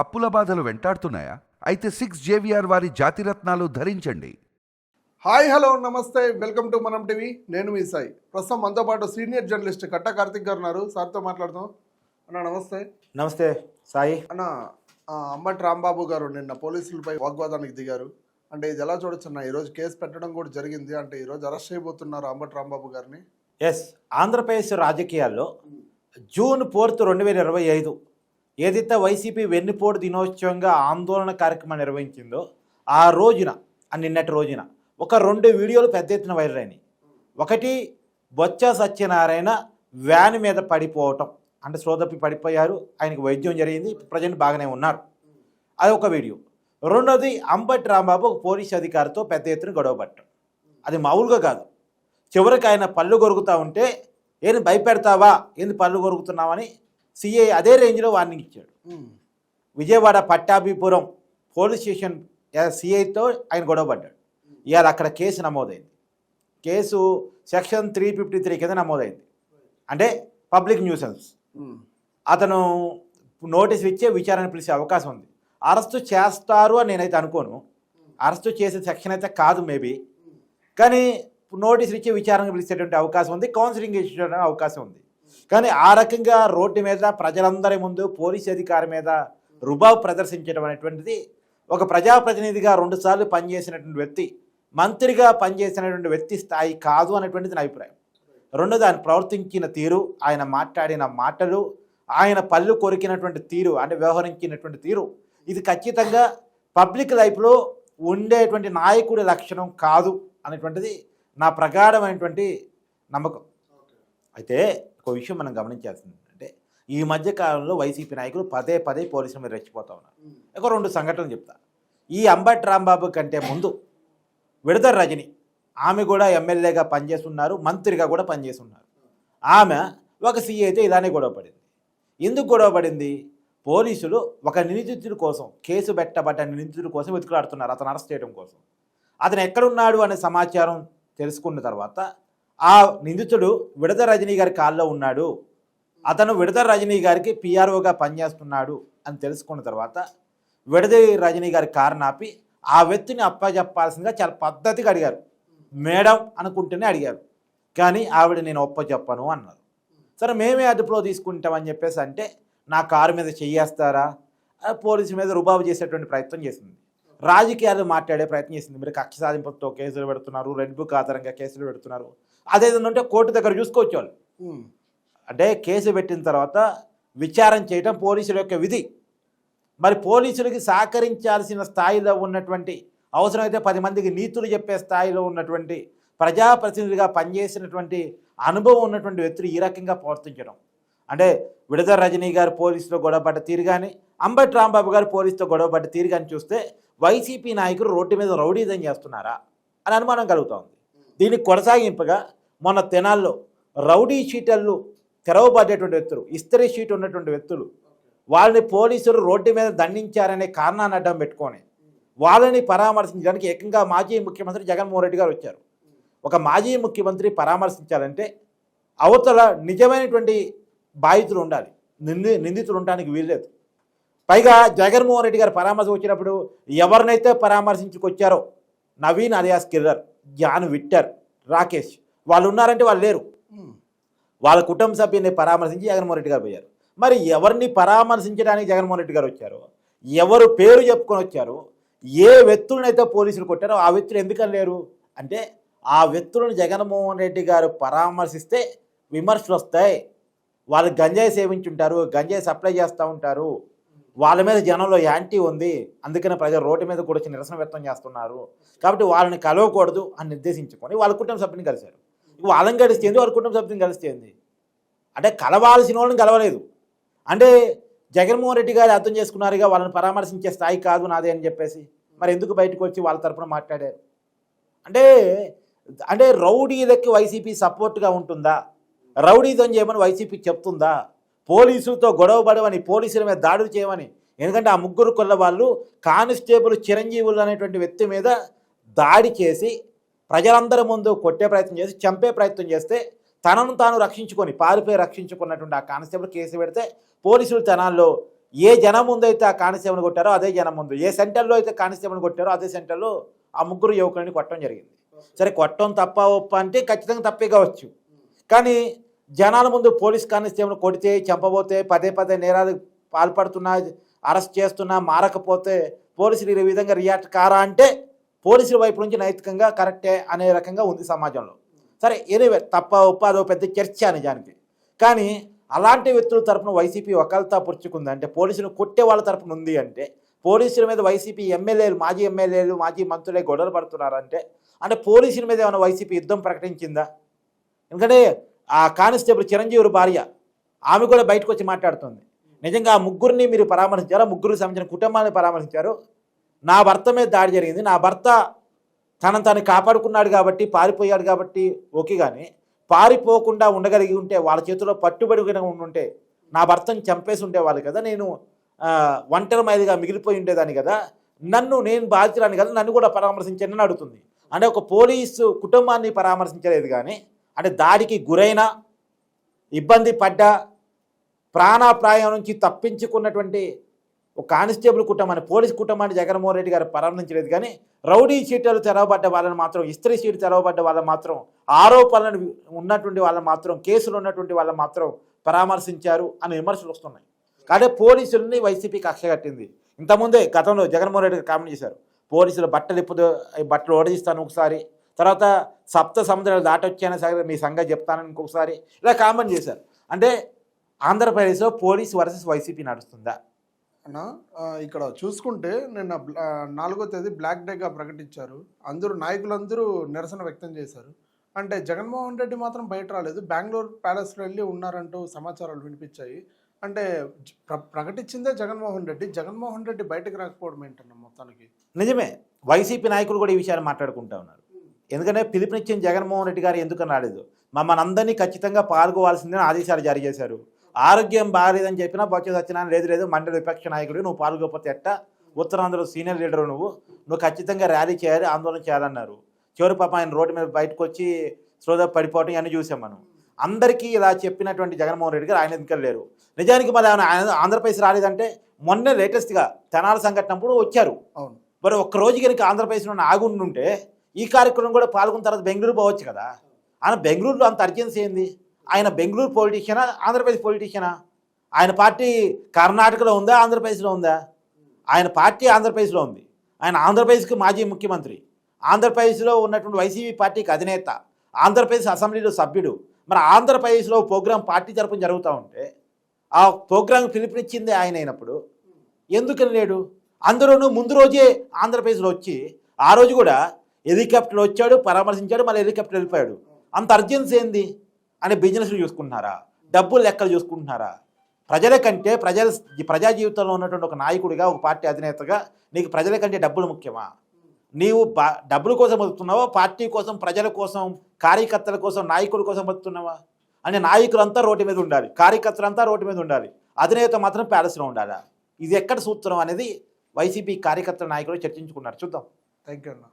అప్పుల బాధలు వెంటాడుతున్నాయా? అయితే 6 JVR వారి జాతిరత్నాలు ధరించండి. హాయ్ హలో నమస్తే వెల్కమ్ టు మనం టీవీ. నేను మీ సాయి. ప్రస్తుతం మనతో పాటు సీనియర్ జర్నలిస్ట్ కట్టా కార్తిక్ గారు ఉన్నారు. సార్తో మాట్లాడుతాం. అన్న నమస్తే. నమస్తే సాయి. అన్న అంబటి రాంబాబు గారు నిన్న పోలీసులపై వాగ్వాదానికి దిగారు. అంటే ఇది ఎలా చూడొచ్చు అన్న? ఈరోజు కేసు పెట్టడం కూడా జరిగింది. అంటే ఈరోజు అరెస్ట్ చేయబోతున్నారు అంబటి రాంబాబు గారిని. ఎస్, ఆంధ్రప్రదేశ్ రాజకీయాల్లో జూన్ 4, 2025 ఏదైతే వైసీపీ వెన్నుపోటు దినోత్సవంగా ఆందోళన కార్యక్రమం నిర్వహించిందో ఆ రోజున, నిన్నటి రోజున ఒక 2 వీడియోలు పెద్ద ఎత్తున వైరల్ అయినాయి. ఒకటి, బొత్స సత్యనారాయణ వ్యాన్ మీద పడిపోవటం, అంటే స్లోదప్పి పడిపోయారు, ఆయనకి వైద్యం జరిగింది, ప్రజెంట్ బాగానే ఉన్నారు, అది ఒక వీడియో. రెండోది, అంబటి రాంబాబు ఒక పోలీస్ అధికారితో పెద్ద ఎత్తున గొడవ పట్టడం. అది మామూలుగా కాదు. చివరికి ఆయన పళ్ళు కొరుకుతూ ఉంటే ఏంది భయపెడతావా, ఏంది పళ్ళు కొరుకుతున్నావని సిఐ అదే రేంజ్లో వార్నింగ్ ఇచ్చాడు. విజయవాడ పట్టాభిపురం పోలీస్ స్టేషన్ సిఐతో ఆయన గొడవ పడ్డాడు. ఇవాళ అక్కడ కేసు నమోదైంది. కేసు సెక్షన్ 353 కింద నమోదైంది. అంటే పబ్లిక్ న్యూసెన్స్. అతను నోటీసులు ఇచ్చే విచారణ పిలిచే అవకాశం ఉంది. అరెస్టు చేస్తారు అని నేనైతే అనుకోను. అరెస్టు చేసే సెక్షన్ అయితే కాదు మేబీ, కానీ నోటీసులు ఇచ్చే విచారణ పిలిచేటువంటి అవకాశం ఉంది, కౌన్సిలింగ్ ఇచ్చేటువంటి అవకాశం ఉంది. కానీ ఆ రకంగా రోడ్డు మీద ప్రజలందరి ముందు పోలీస్ అధికారి మీద రుబాబు ప్రదర్శించడం అనేటువంటిది ఒక ప్రజాప్రతినిధిగా 2 సార్లు పనిచేసినటువంటి వ్యక్తి, మంత్రిగా పనిచేసినటువంటి వ్యక్తి స్థాయి కాదు అనేటువంటిది నా అభిప్రాయం. రెండోది, ఆయన ప్రవర్తించిన తీరు, ఆయన మాట్లాడిన మాటలు, ఆయన పళ్ళు కొరికినటువంటి తీరు, అంటే వ్యవహరించినటువంటి తీరు, ఇది ఖచ్చితంగా పబ్లిక్ లైఫ్లో ఉండేటువంటి నాయకుడి లక్షణం కాదు అనేటువంటిది నా ప్రగాఢమైనటువంటి నమ్మకం. అయితే ఒక విషయం మనం గమనించాల్సింది అంటే, ఈ మధ్య కాలంలో వైసీపీ నాయకులు పదే పోలీసుల మీద రెచ్చిపోతూ ఉన్నారు. ఒక 2 సంఘటనలు చెప్తా. ఈ అంబటి రాంబాబు కంటే ముందు విడదల రజని, ఆమె కూడా ఎమ్మెల్యేగా పనిచేస్తున్నారు, మంత్రిగా కూడా పనిచేస్తున్నారు. ఆమె ఒక సీఐ అయితే ఇలానే గొడవపడింది. ఎందుకు గొడవపడింది? పోలీసులు ఒక నిందితుడి కోసం, కేసు పెట్టబడ్డ నిందితుడి కోసం వెతుకులాడుతున్నారు, అతను అరెస్ట్ చేయడం కోసం. అతను ఎక్కడున్నాడు అనే సమాచారం తెలుసుకున్న తర్వాత ఆ నిందితుడు విడదల రజనీ గారి కాల్లో ఉన్నాడు, అతను విడదల రజనీ గారికి పిఆర్ఓగా పనిచేస్తున్నాడు అని తెలుసుకున్న తర్వాత విడదల రజనీ గారి కారుని ఆపి ఆ వ్యక్తిని అప్పచెప్పాల్సిందిగా చాలా పద్ధతిగా అడిగారు. మేడం అనుకుంటేనే అడిగారు, కానీ ఆవిడ నేను ఒప్పచెప్పను అన్నారు. సరే మేమే అదుపులో తీసుకుంటామని చెప్పేసి అంటే నా కారు మీద చెయ్యేస్తారా, పోలీసు మీద రుబాబు చేసేటువంటి ప్రయత్నం చేసింది, రాజకీయాలు మాట్లాడే ప్రయత్నం చేసింది. మీరు కక్ష సాధింపుతో కేసులు పెడుతున్నారు, రెడ్ బుక్ ఆధారంగా కేసులు పెడుతున్నారు, అదేంటంటే కోర్టు దగ్గర చూసుకోవచ్చు వాళ్ళు. అంటే కేసు పెట్టిన తర్వాత విచారణ చేయడం పోలీసుల యొక్క విధి. మరి పోలీసులకి సహకరించాల్సిన స్థాయిలో ఉన్నటువంటి, అవసరమైతే 10 మందికి నీతులు చెప్పే స్థాయిలో ఉన్నటువంటి, ప్రజాప్రతినిధిగా పనిచేసినటువంటి అనుభవం ఉన్నటువంటి వ్యక్తులు ఈ రకంగా ప్రవర్తించడం అంటే, విడదల రజనీ గారు పోలీసులో గొడవపడ్డ తీరు కానీ, అంబటి రాంబాబు గారు పోలీసుతో గొడవపడ్డ తీరు కానీ చూస్తే వైసీపీ నాయకులు రోడ్డు మీద రౌడీజం చేస్తున్నారా అని అనుమానం కలుగుతోంది. దీనికి కొనసాగింపుగా మొన్న తెనాల్లో రౌడీ షీటర్లు తెరవబడ్డేటువంటి వ్యక్తులు, ఇస్త్రీ షీట్ ఉన్నటువంటి వ్యక్తులు, వాళ్ళని పోలీసులు రోడ్డు మీద దండించారనే కారణాన్ని అడ్డం పెట్టుకొని వాళ్ళని పరామర్శించడానికి ఏకంగా మాజీ ముఖ్యమంత్రి జగన్మోహన్ రెడ్డి గారు వచ్చారు. ఒక మాజీ ముఖ్యమంత్రి పరామర్శించాలంటే అవతల నిజమైనటువంటి బాధితులు ఉండాలి, నిందితులు ఉండడానికి వీల్లేదు. పైగా జగన్మోహన్ రెడ్డి గారు పరామర్శ వచ్చినప్పుడు ఎవరినైతే పరామర్శించుకొచ్చారో, Naveen alias killer, John Victor, Rakesh, వాళ్ళు ఉన్నారంటే వాళ్ళు లేరు. వాళ్ళ కుటుంబ సభ్యుల్ని పరామర్శించి జగన్మోహన్ రెడ్డి గారు పోయారు. మరి ఎవరిని పరామర్శించడానికి జగన్మోహన్ రెడ్డి గారు వచ్చారు, ఎవరు పేరు చెప్పుకొని వచ్చారు, ఏ వ్యక్తులనైతే పోలీసులు కొట్టారో ఆ వ్యక్తులు ఎందుకని లేరు అంటే, ఆ వ్యక్తులను జగన్మోహన్ రెడ్డి గారు పరామర్శిస్తే విమర్శలు వస్తాయి. వాళ్ళు గంజాయి సేవించుంటారు, గంజాయి సప్లై చేస్తూ ఉంటారు, వాళ్ళ మీద జనంలో యాంటీ ఉంది, అందుకనే ప్రజలు రోడ్డు మీద కూడా వచ్చి నిరసన వ్యక్తం చేస్తున్నారు, కాబట్టి వాళ్ళని కలవకూడదు అని నిర్దేశించుకొని వాళ్ళ కుటుంబ సభ్యుని కలిశారు. వాళ్ళని కలిస్తేంది, వాళ్ళ కుటుంబ సభ్యుని కలిస్తేంది అంటే కలవాల్సిన వాళ్ళని కలవలేదు. అంటే జగన్మోహన్ రెడ్డి గారు అర్థం చేసుకున్నారుగా వాళ్ళని పరామర్శించే స్థాయి కాదు నాదే అని చెప్పేసి, మరి ఎందుకు బయటకు వచ్చి వాళ్ళ తరఫున మాట్లాడారు అంటే, అంటే రౌడీలకి వైసీపీ సపోర్ట్గా ఉంటుందా, రౌడీజం చేయమని వైసీపీ చెప్తుందా, పోలీసులతో గొడవపడమని, పోలీసుల మీద దాడులు చేయమని? ఎందుకంటే ఆ 3 కొల్ల వాళ్ళు కానిస్టేబుల్ చిరంజీవులు అనేటువంటి వ్యక్తి మీద దాడి చేసి ప్రజలందరి ముందు కొట్టే ప్రయత్నం చేసి చంపే ప్రయత్నం చేస్తే తనను తాను రక్షించుకొని పారిపోయి రక్షించుకున్నటువంటి ఆ కానిస్టేబుల్ కేసు పెడితే పోలీసులు తెనాల్లో ఏ జనం ముందు అయితే ఆ కానిస్టేబుల్ కొట్టారో అదే జనం ముందు, ఏ సెంటర్లో అయితే కానిస్టేబుల్ కొట్టారో అదే సెంటర్లో ఆ ముగ్గురు యువకులని కొట్టడం జరిగింది. సరే కొట్టడం తప్ప ఒప్ప అంటే ఖచ్చితంగా తప్పే కావచ్చు, కానీ జనాల ముందు పోలీస్ కానిస్టేబుల్ కొడితే చంపబోతే పదే పదే నేరాలు పాల్పడుతున్నా అరెస్ట్ చేస్తున్నా మారకపోతే పోలీసులు ఈ విధంగా రియాక్ట్ కారా అంటే పోలీసుల వైపు నుంచి నైతికంగా కరెక్టే అనే రకంగా ఉంది సమాజంలో. సరే ఎనివే తప్ప ఒప్ప అదో పెద్ద చర్చ నిజానికి. కానీ అలాంటి వ్యక్తుల తరపున వైసీపీ ఒకళ్ళతో పుచ్చుకుంది అంటే పోలీసులు కొట్టే వాళ్ళ తరపున ఉంది అంటే పోలీసుల మీద వైసీపీ ఎమ్మెల్యేలు మాజీ మంత్రులే గొడవలు పడుతున్నారంటే అంటే పోలీసుల మీద ఏమైనా వైసీపీ యుద్ధం ప్రకటించిందా? ఎందుకంటే ఆ కానిస్టేబుల్ చిరంజీవి భార్య ఆమె కూడా బయటకు వచ్చి మాట్లాడుతుంది, నిజంగా ఆ ముగ్గురిని మీరు పరామర్శించారు, ముగ్గురికి సంబంధించిన కుటుంబాన్ని పరామర్శించారు, నా భర్త మీద దాడి జరిగింది, నా భర్త తనను కాపాడుకున్నాడు కాబట్టి పారిపోయాడు కాబట్టి ఓకే, కానీ పారిపోకుండా ఉండగలిగి ఉంటే వాళ్ళ చేతిలో పట్టుబడి ఉంటే నా భర్తను చంపేసి ఉండేవాళ్ళు కదా, నేను ఒంటరి మైలుగా మిగిలిపోయి ఉండేదాన్ని కదా, నేను బాధితురాని కదా, నన్ను కూడా పరామర్శించండి అడుగుతుంది. అంటే ఒక పోలీసు కుటుంబాన్ని పరామర్శించలేదు, కానీ అంటే దాడికి గురైన ఇబ్బంది పడ్డ ప్రాణాప్రాయం నుంచి తప్పించుకున్నటువంటి ఒక కానిస్టేబుల్ కుటుంబాన్ని పోలీస్ కుటుంబాన్ని జగన్మోహన్ రెడ్డి గారు పరామర్శించలేదు, కానీ రౌడీ షీటర్లు తెరవబడ్డ వాళ్ళని మాత్రం, ఇస్త్రీ షీట్ తెరవబడ్డ వాళ్ళని మాత్రం, ఆరోపణలు ఉన్నటువంటి వాళ్ళని మాత్రం, కేసులు ఉన్నటువంటి వాళ్ళని మాత్రం పరామర్శించారు అని విమర్శలు వస్తున్నాయి. కాబట్టి పోలీసులని వైసీపీ కక్ష కట్టింది. ఇంతకుముందే గతంలో జగన్మోహన్ రెడ్డి గారు కామెంట్ చేశారు, పోలీసులు బట్టలు ఓడదీస్తాను ఒకసారి, తర్వాత సప్త సముద్రాలు దాటొచ్చాను సరే మీ సంగతి చెప్తానని ఇంకొకసారి ఇలా కామెంట్ చేశారు. అంటే ఆంధ్రప్రదేశ్లో పోలీస్ వర్సెస్ వైసీపీ నడుస్తుందా అన్న? ఇక్కడ చూసుకుంటే నిన్న 4వ తేదీ బ్లాక్ డేగా ప్రకటించారు, నాయకులందరూ నిరసన వ్యక్తం చేశారు. అంటే జగన్మోహన్ రెడ్డి మాత్రం బయట రాలేదు, బెంగళూరు ప్యాలెస్లో వెళ్ళి ఉన్నారంటూ సమాచారాలు వినిపించాయి. అంటే ప్రకటించిందే జగన్మోహన్ రెడ్డి బయటకు రాకపోవడం ఏంటన్న మొత్తానికి? నిజమే, వైసీపీ నాయకులు కూడా ఈ విషయాన్ని మాట్లాడుకుంటూ ఉన్నారు. ఎందుకంటే పిలుపునిచ్చిన జగన్మోహన్ రెడ్డి గారు ఎందుకని రాలేదు, మమ్మల్ని అందరినీ ఖచ్చితంగా పాల్గొవాల్సిందని ఆదేశాలు జారీ చేశారు. ఆరోగ్యం బాగాలేదని చెప్పినా బొత్స సత్యనారాయణ లేదు మండలి విపక్ష నాయకుడు, నువ్వు పాల్గొపోతే ఎట్ట, ఉత్తరాంధ్రలో సీనియర్ లీడరు నువ్వు ఖచ్చితంగా ర్యాలీ చేయాలి, ఆందోళన చేయాలన్నారు. చివరి పాప ఆయన రోడ్డు మీద బయటకు వచ్చి శ్రోత పడిపోవటం ఇవన్నీ చూసాం మనం. అందరికీ ఇలా చెప్పినటువంటి జగన్మోహన్ రెడ్డి గారు ఆయన ఎన్నికలు లేరు. నిజానికి మరి ఆయన ఆంధ్రప్రదేశ్ రాలేదంటే మొన్నే లేటెస్ట్గా తెనాలి సంఘటనప్పుడు వచ్చారు. అవును, మరి ఒక్కరోజు కనుక ఆంధ్రప్రదేశ్లో ఆగుంటుంటే ఈ కార్యక్రమం కూడా పాల్గొన్న తర్వాత బెంగళూరు పోవచ్చు కదా. ఆయన బెంగళూరులో అంత అర్జెన్సీ ఏంది? ఆయన బెంగళూరు పొలిటీషియనా, ఆంధ్రప్రదేశ్ పొలిటీషియనా? ఆయన పార్టీ కర్ణాటకలో ఉందా, ఆంధ్రప్రదేశ్లో ఉందా? ఆయన పార్టీ ఆంధ్రప్రదేశ్లో ఉంది. ఆయన ఆంధ్రప్రదేశ్కి మాజీ ముఖ్యమంత్రి, ఆంధ్రప్రదేశ్లో ఉన్నటువంటి వైసీపీ పార్టీకి అధినేత, ఆంధ్రప్రదేశ్ అసెంబ్లీలో సభ్యుడు. మరి ఆంధ్రప్రదేశ్లో ప్రోగ్రాం పార్టీ తరపున జరుగుతూ ఉంటే ఆ ప్రోగ్రాం పిలుపునిచ్చింది ఆయన అయినప్పుడు ఎందుకని లేడు? అందరూ ముందు రోజే ఆంధ్రప్రదేశ్లో వచ్చి ఆ రోజు కూడా హెలికాప్టర్ వచ్చాడు, పరామర్శించాడు, మళ్ళీ హెలికాప్టర్ వెళ్ళిపోయాడు. అంత అర్జెన్సీ ఏంది? అని బిజినెస్లు చూసుకుంటున్నారా, డబ్బులు లెక్కలు చూసుకుంటున్నారా? ప్రజల కంటే ప్రజా జీవితంలో ఉన్నటువంటి ఒక నాయకుడిగా, ఒక పార్టీ అధినేతగా నీకు ప్రజల కంటే డబ్బులు ముఖ్యమా? నీవు డబ్బుల కోసం బతుకుతున్నావా, పార్టీ కోసం, ప్రజల కోసం, కార్యకర్తల కోసం, నాయకుల కోసం బతుకుతున్నావా? అంటే నాయకులంతా రోడ్డు మీద ఉండాలి, కార్యకర్తలంతా రోడ్డు మీద ఉండాలి, అధినేత మాత్రం ప్యాలెస్లో ఉండాలా? ఇది ఎక్కడ సూత్రం అనేది వైసీపీ కార్యకర్తల నాయకులు చర్చించుకున్నారు. చూద్దాం. థ్యాంక్ యూ అన్న.